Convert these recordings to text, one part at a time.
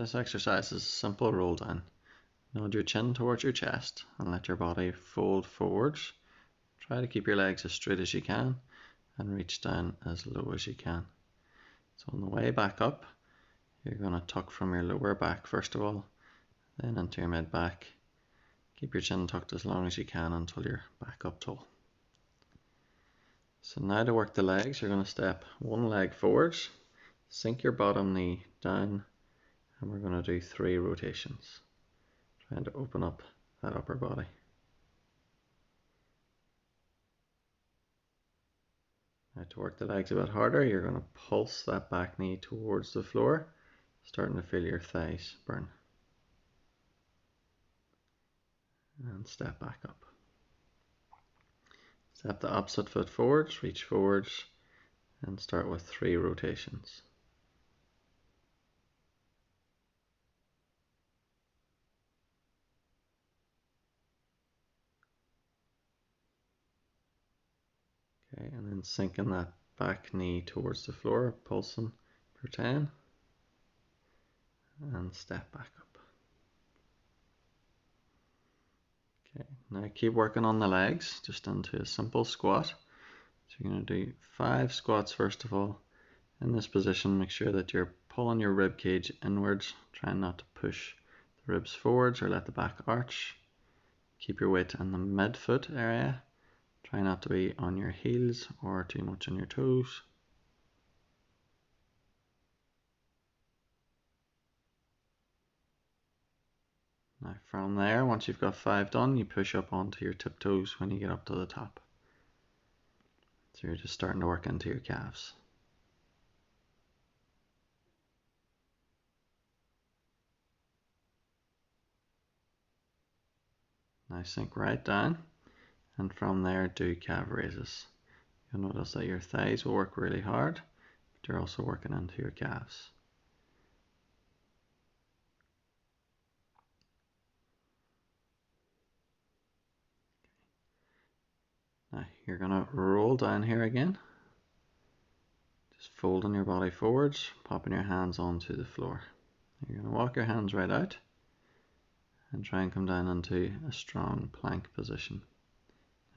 This exercise is a simple roll down. Nod your chin towards your chest and let your body fold forwards. Try to keep your legs as straight as you can and reach down as low as you can. So on the way back up, you're going to tuck from your lower back first of all, then into your mid back. Keep your chin tucked as long as you can until you're back up tall. So now to work the legs, you're going to step one leg forwards, sink your bottom knee down, and we're going to do 3 rotations, trying to open up that upper body. Now to work the legs a bit harder, you're going to pulse that back knee towards the floor, starting to feel your thighs burn. And step back up. Step the opposite foot forwards, reach forwards, and start with 3 rotations. Okay, and then sinking that back knee towards the floor, pulsing for 10, and step back up. Okay, now keep working on the legs, just into a simple squat. So you're going to do 5 squats first of all. In this position, make sure that you're pulling your rib cage inwards, trying not to push the ribs forwards or let the back arch. Keep your weight in the mid-foot area. Try not to be on your heels or too much on your toes. Now from there, once you've got 5 done, you push up onto your tiptoes when you get up to the top. So you're just starting to work into your calves. Now sink right down, and from there do calf raises. You'll notice that your thighs will work really hard, but you're also working into your calves. Now you're going to roll down here again, just folding your body forwards, popping your hands onto the floor. You're going to walk your hands right out and try and come down into a strong plank position.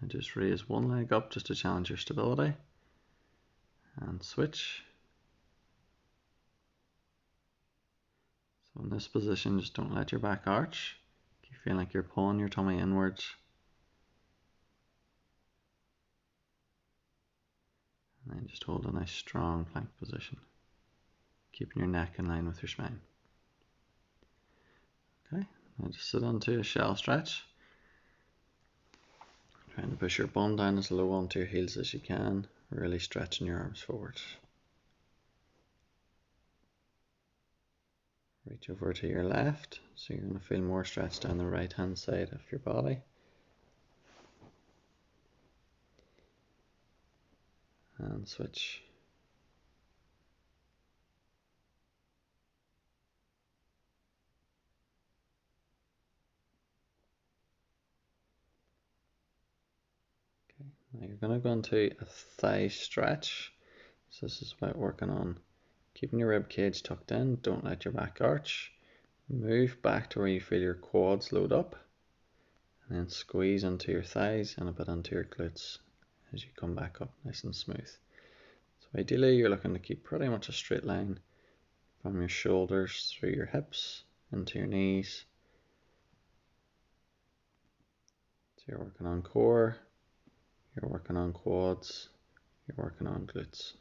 And just raise one leg up just to challenge your stability, and switch. So in this position, just don't let your back arch. You feel like you're pulling your tummy inwards. And then just hold a nice strong plank position, keeping your neck in line with your spine. Okay, now just sit onto a shell stretch. Trying to push your bum down as low onto your heels as you can, really stretching your arms forward. Reach over to your left, so you're going to feel more stretch down the right hand side of your body. And switch. Okay, now you're going to go into a thigh stretch. So this is about working on keeping your rib cage tucked in, don't let your back arch. Move back to where you feel your quads load up, and then squeeze into your thighs and a bit into your glutes as you come back up nice and smooth. So ideally you're looking to keep pretty much a straight line from your shoulders through your hips into your knees. So you're working on core, you're working on quads, you're working on glutes.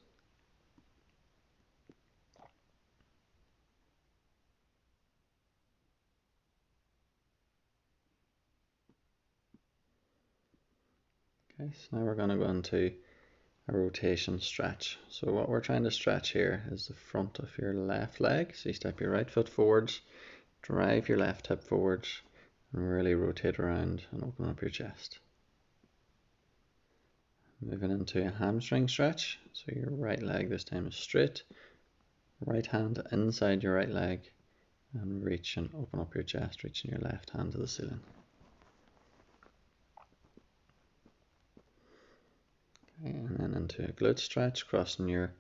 Okay, so now we're going to go into a rotation stretch. So what we're trying to stretch here is the front of your left leg. So you step your right foot forwards, drive your left hip forwards, and really rotate around and open up your chest. Moving into a hamstring stretch. So your right leg this time is straight, right hand inside your right leg, and reach and open up your chest, reaching your left hand to the ceiling. Okay, and then into a glute stretch, crossing your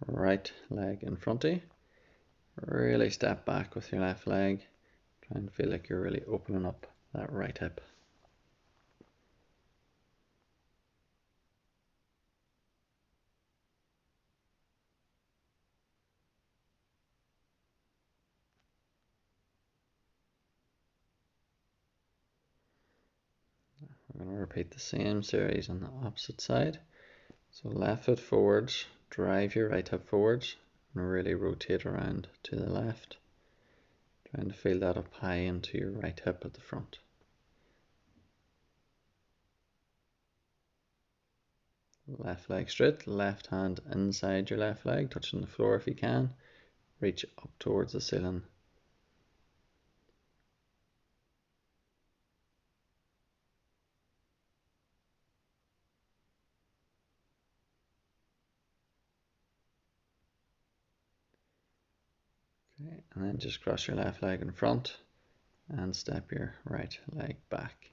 right leg in front of you. Really step back with your left leg. Try and feel like you're really opening up that right hip. We're going to repeat the same series on the opposite side. So left foot forwards, drive your right hip forwards, and really rotate around to the left. Trying to feel that up high into your right hip at the front. Left leg straight, left hand inside your left leg, touching the floor if you can. Reach up towards the ceiling. Okay, and then just cross your left leg in front and step your right leg back.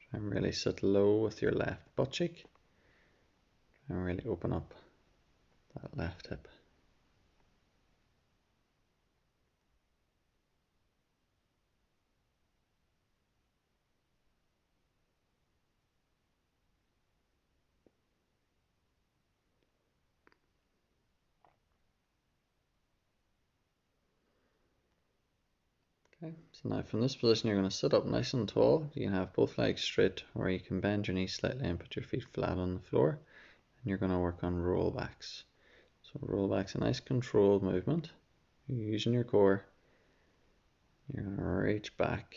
Try and really sit low with your left butt cheek. Try and really open up that left hip. Okay, so now from this position you're going to sit up nice and tall. You can have both legs straight, or you can bend your knees slightly and put your feet flat on the floor. And you're going to work on rollbacks. So rollback's a nice controlled movement. You're using your core. You're going to reach back.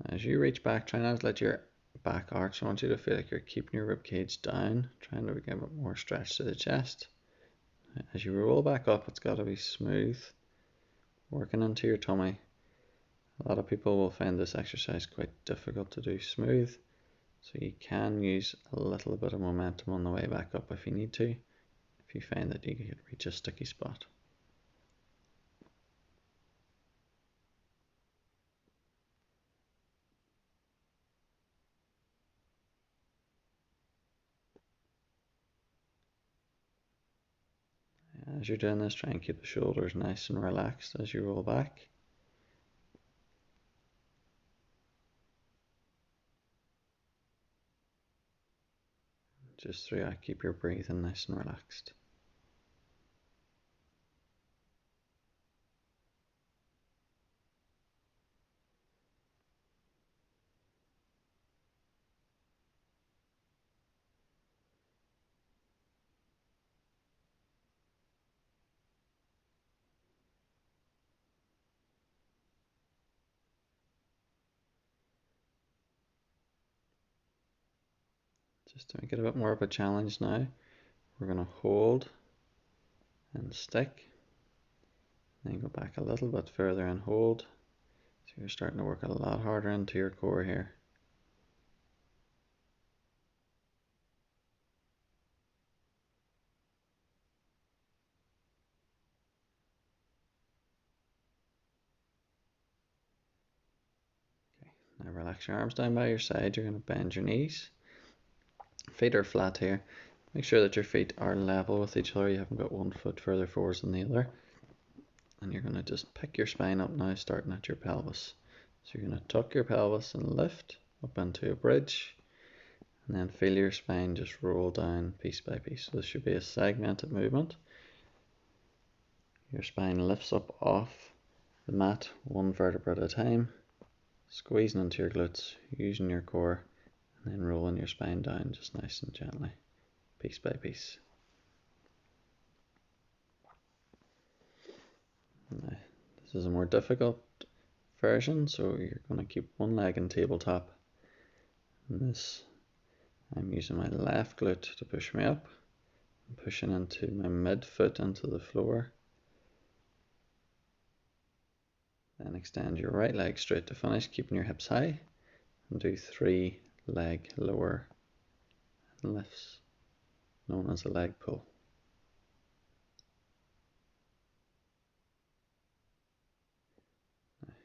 As you reach back, try not to let your back arch. I want you to feel like you're keeping your rib cage down, trying to get a bit more stretch to the chest. As you roll back up, it's got to be smooth, working into your tummy. A lot of people will find this exercise quite difficult to do smooth, so you can use a little bit of momentum on the way back up if you need to, if you find that you can reach a sticky spot. As you're doing this, try and keep the shoulders nice and relaxed as you roll back. Just throughout, keep your breathing nice and relaxed. Just to make it a bit more of a challenge now, we're going to hold and stick, then go back a little bit further and hold. So you're starting to work a lot harder into your core here. Okay, now relax your arms down by your side. You're going to bend your knees. Feet are flat here. Make sure that your feet are level with each other. You haven't got one foot further forwards than the other. And you're going to just pick your spine up now, starting at your pelvis. So you're going to tuck your pelvis and lift up into a bridge, and then feel your spine just roll down piece by piece. So this should be a segmented movement. Your spine lifts up off the mat one vertebra at a time, squeezing into your glutes, using your core, and then rolling your spine down just nice and gently, piece by piece. Now, this is a more difficult version, so you're going to keep one leg in tabletop. And this, I'm using my left glute to push me up. I'm pushing into my midfoot into the floor. Then extend your right leg straight to finish, keeping your hips high, and do 3 leg lower lifts, known as a leg pull.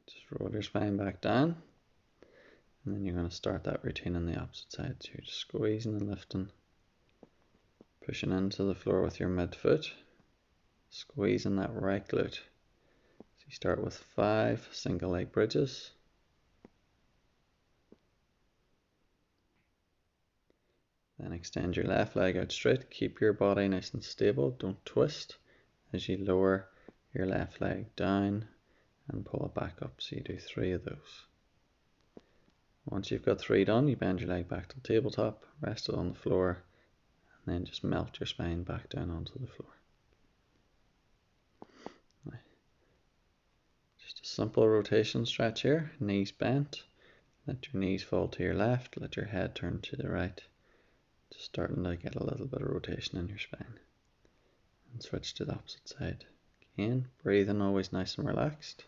Just roll your spine back down, and then you're going to start that routine on the opposite side. So you're just squeezing and lifting, pushing into the floor with your midfoot, squeezing that right glute. So you start with 5 single leg bridges. Then extend your left leg out straight. Keep your body nice and stable. Don't twist as you lower your left leg down and pull it back up. So you do 3 of those. Once you've got 3 done, you bend your leg back to the tabletop, rest it on the floor, and then just melt your spine back down onto the floor. Now, just a simple rotation stretch here. Knees bent. Let your knees fall to your left. Let your head turn to the right. Just starting to get a little bit of rotation in your spine. And switch to the opposite side. Again, breathing always nice and relaxed.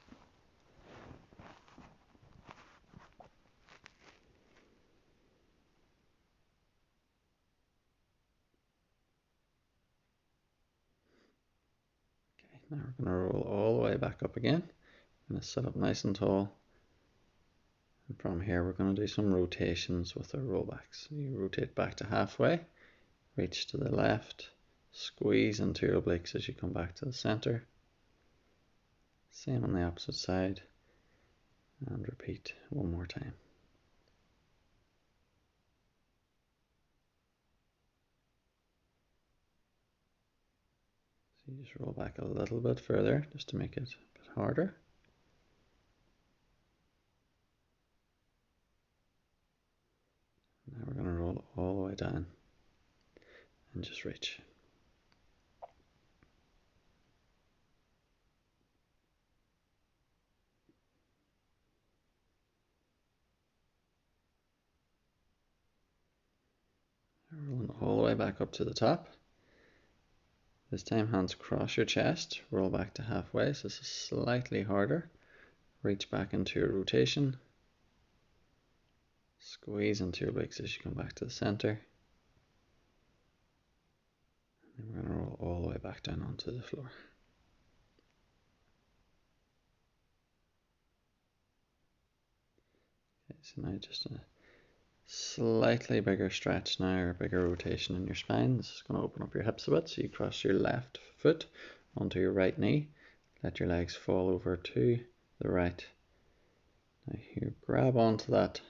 Okay, now we're going to roll all the way back up again. I'm going to sit up nice and tall. And from here we're going to do some rotations with our rollbacks. So you rotate back to halfway, reach to the left, squeeze into your obliques as you come back to the center. Same on the opposite side, and repeat one more time. So you just roll back a little bit further just to make it a bit harder. Now we're going to roll all the way down and just reach. Rolling all the way back up to the top. This time hands across your chest, roll back to halfway, so this is slightly harder. Reach back into your rotation. Squeeze into your obliques as you come back to the center. And we're going to roll all the way back down onto the floor. Okay, so now just a slightly bigger stretch now, or bigger rotation in your spine. This is going to open up your hips a bit, so you cross your left foot onto your right knee. Let your legs fall over to the right. Now you grab onto that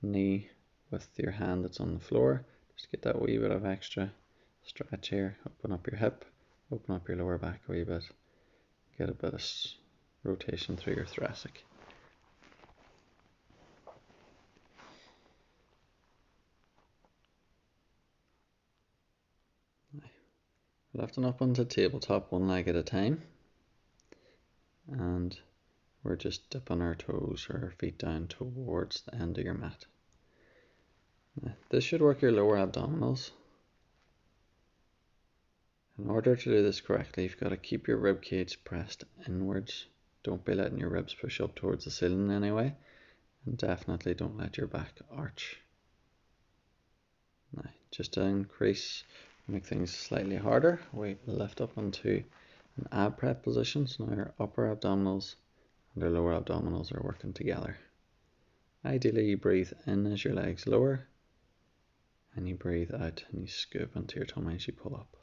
knee with your hand that's on the floor. Just get that wee bit of extra stretch here. Open up your hip, open up your lower back a wee bit. Get a bit of rotation through your thoracic. Lifting up onto tabletop one leg at a time, and we're just dipping our toes or our feet down towards the end of your mat. Now, this should work your lower abdominals. In order to do this correctly, you've got to keep your rib cage pressed inwards. Don't be letting your ribs push up towards the ceiling anyway, and definitely don't let your back arch. Now, just to make things slightly harder, we lift up into an ab prep position. So now our upper abdominals and our lower abdominals are working together. Ideally you breathe in as your legs lower, and you breathe out and you scoop into your tummy as you pull up.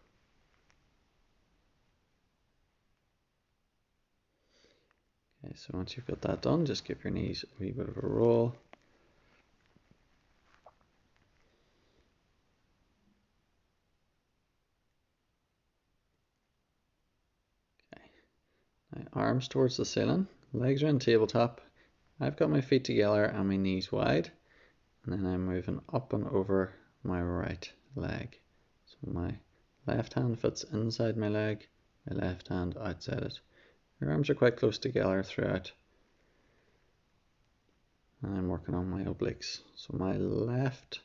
Okay, so once you've got that done, just give your knees a wee bit of a roll. Now, arms towards the ceiling, legs are in tabletop. I've got my feet together and my knees wide, and then I'm moving up and over my right leg. So my left hand fits inside my leg, my left hand outside it. Your arms are quite close together throughout. And I'm working on my obliques. So my left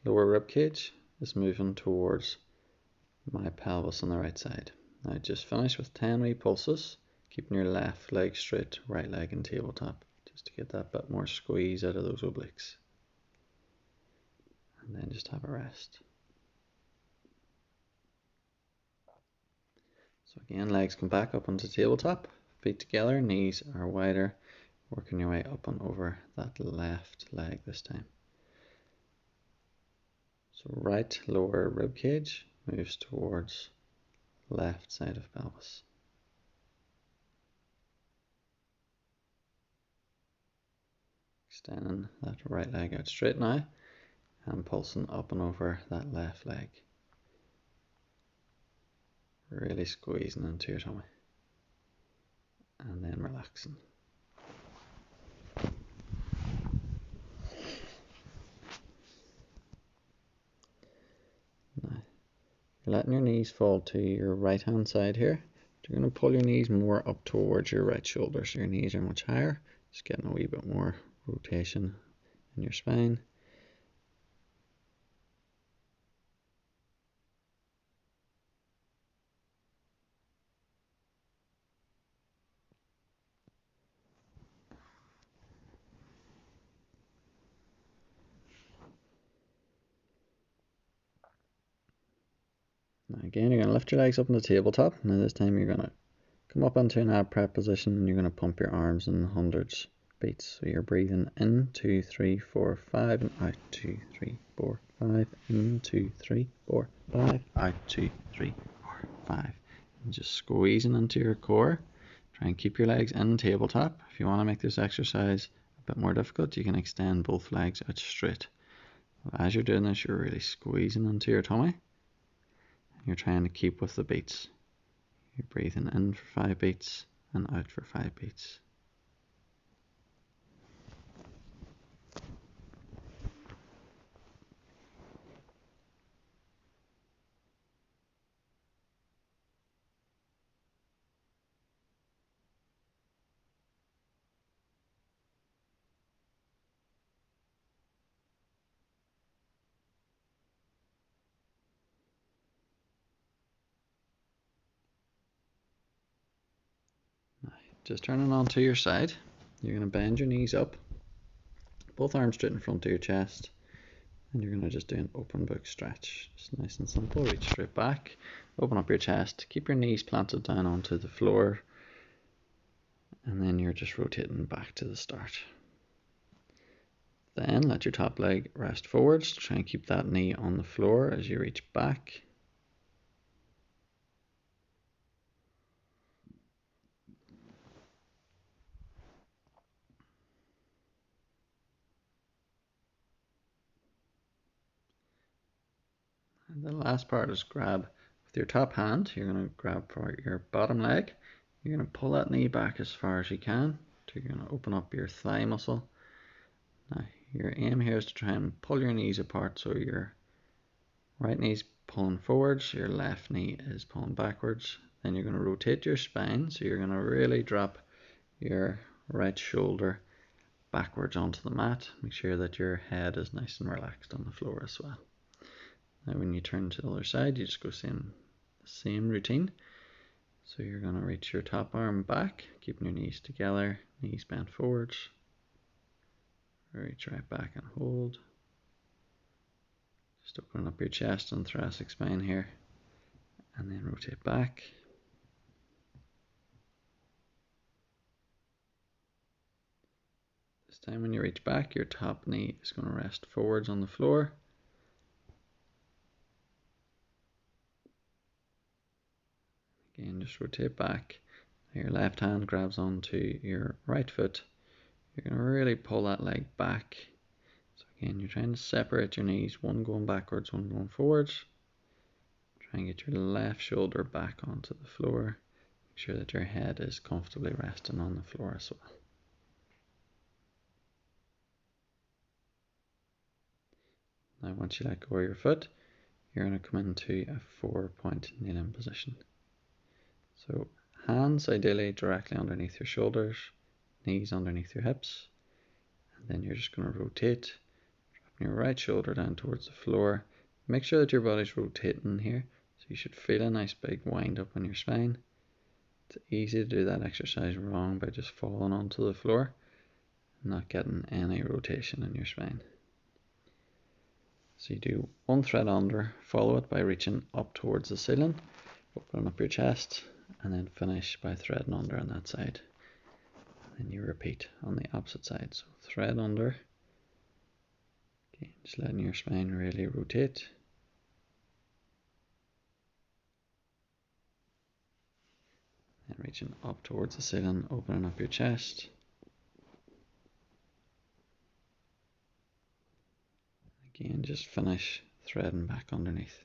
lower rib cage is moving towards my pelvis on the right side. Now just finish with 10 wee pulses, keeping your left leg straight, right leg in tabletop, just to get that bit more squeeze out of those obliques. And then just have a rest. So again, legs come back up onto tabletop, feet together, knees are wider, working your way up and over that left leg this time. So right lower rib cage moves towards left side of pelvis. Extending that right leg out straight now and pulsing up and over that left leg. Really squeezing into your tummy and then relaxing. Now, you're letting your knees fall to your right hand side here. You're going to pull your knees more up towards your right shoulder, so your knees are much higher. Just getting a wee bit more rotation in your spine. Now again, you're going to lift your legs up on the tabletop. Now this time you're going to come up into an ab prep position and you're going to pump your arms in hundreds beats. So you're breathing in 2, 3, 4, 5 and out 2, 3, 4, 5. In 2, 3, 4, 5. Out 2, 3, 4, 5. And just squeezing into your core. Try and keep your legs in tabletop. If you want to make this exercise a bit more difficult, you can extend both legs out straight. As you're doing this, you're really squeezing into your tummy. You're trying to keep with the beats. You're breathing in for 5 beats and out for 5 beats. Just turning onto your side, you're going to bend your knees up, both arms straight in front of your chest, and you're going to just do an open book stretch. Just nice and simple. Reach straight back, open up your chest, keep your knees planted down onto the floor, and then you're just rotating back to the start. Then let your top leg rest forwards. Try and keep that knee on the floor as you reach back. And the last part is grab with your top hand. You're going to grab for your bottom leg. You're going to pull that knee back as far as you can. So you're going to open up your thigh muscle. Now your aim here is to try and pull your knees apart, so your right knee's pulling forwards, your left knee is pulling backwards. Then you're going to rotate your spine, so you're going to really drop your right shoulder backwards onto the mat. Make sure that your head is nice and relaxed on the floor as well. Now when you turn to the other side, you just go the same routine. So you're going to reach your top arm back, keeping your knees together, knees bent forwards. Reach right back and hold. Just opening up your chest and thoracic spine here, and then rotate back. This time when you reach back, your top knee is going to rest forwards on the floor. Again, just rotate back. Now your left hand grabs onto your right foot. You're going to really pull that leg back. So again, you're trying to separate your knees, one going backwards, one going forwards. Try and get your left shoulder back onto the floor. Make sure that your head is comfortably resting on the floor as well. Now once you let go of your foot, you're going to come into a 4-point kneeling position. So hands ideally directly underneath your shoulders, knees underneath your hips, and then you're just going to rotate, dropping your right shoulder down towards the floor. Make sure that your body's rotating here, so you should feel a nice big wind up on your spine. It's easy to do that exercise wrong by just falling onto the floor and not getting any rotation in your spine. So you do one thread under, follow it by reaching up towards the ceiling, opening up your chest, and then finish by threading under on that side. And then you repeat on the opposite side. So thread under, okay, just letting your spine really rotate. And reaching up towards the ceiling, opening up your chest. Again, just finish threading back underneath.